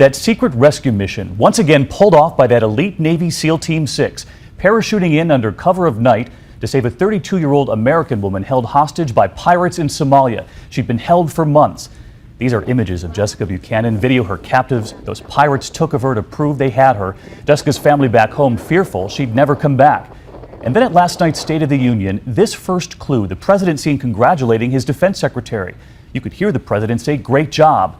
that secret rescue mission once again pulled off by that elite Navy SEAL Team 6, parachuting in under cover of night to save a 32-year-old American woman held hostage by pirates in Somalia. She'd been held for months. These are images of Jessica Buchanan, video her captives those pirates took of her to prove they had her. Jessica's family back home fearful she'd never come back. And then at last night's State of the Union, this first clue, the president seen congratulating his defense secretary. You could hear the president say, "Great job."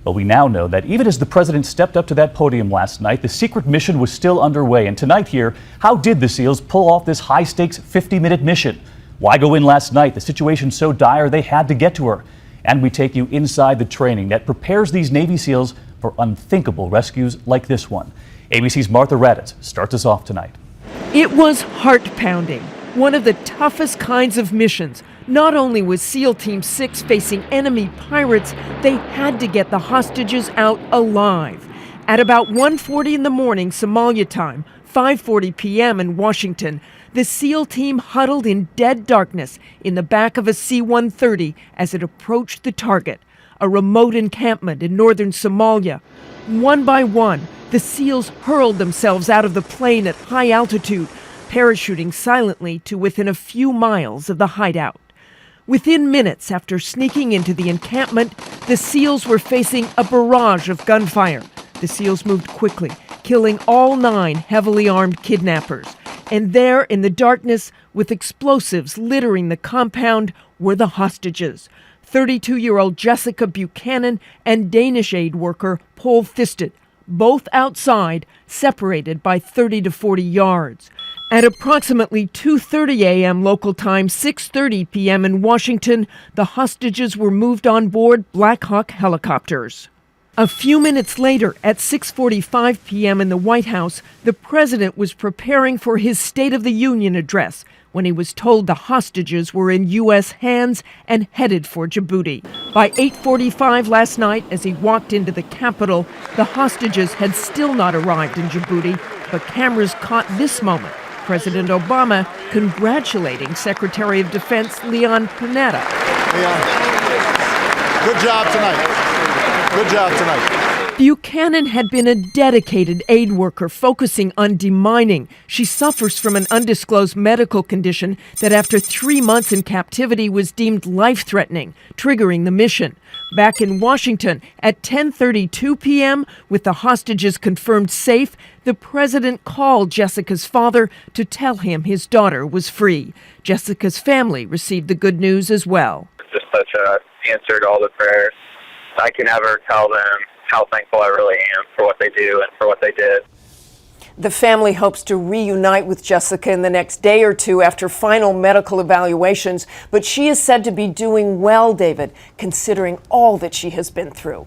But we now know that even as the president stepped up to that podium last night, the secret mission was still underway. And tonight here, how did the SEALs pull off this high-stakes 50-minute mission? Why go in last night? The situation's so dire they had to get to her. And we take you inside the training that prepares these Navy SEALs for unthinkable rescues like this one. ABC's Martha Raddatz starts us off tonight. It was heart-pounding, one of the toughest kinds of missions. Not only was SEAL Team 6 facing enemy pirates, they had to get the hostages out alive. At about 1:40 in the morning Somalia time, 5:40 p.m. in Washington, the SEAL team huddled in dead darkness in the back of a C-130 as it approached the target, a remote encampment in northern Somalia. One by one, the SEALs hurled themselves out of the plane at high altitude, parachuting silently to within a few miles of the hideout. Within minutes after sneaking into the encampment, the SEALs were facing a barrage of gunfire. The SEALs moved quickly, killing all 9 heavily armed kidnappers. And there in the darkness, with explosives littering the compound, were the hostages. 32-year-old Jessica Buchanan and Danish aid worker Paul Thisted, both outside, separated by 30 to 40 yards. At approximately 2:30 a.m. local time, 6:30 p.m. in Washington, the hostages were moved on board Black Hawk helicopters. A few minutes later, at 6:45 p.m. in the White House, the president was preparing for his State of the Union address when he was told the hostages were in U.S. hands and headed for Djibouti. By 8:45 last night, as he walked into the Capitol, the hostages had still not arrived in Djibouti, but cameras caught this moment. President Obama congratulating Secretary of Defense Leon Panetta. Leon, good job tonight. Good job tonight. Buchanan had been a dedicated aid worker focusing on demining. She suffers from an undisclosed medical condition that after 3 months in captivity was deemed life-threatening, triggering the mission. Back in Washington at 10:32 p.m., with the hostages confirmed safe, the president called Jessica's father to tell him his daughter was free. Jessica's family received the good news as well. Just such an answer to all the prayers. I can never tell them how thankful I really am for what they do and for what they did. The family hopes to reunite with Jessica in the next day or two after final medical evaluations, but she is said to be doing well, David, considering all that she has been through.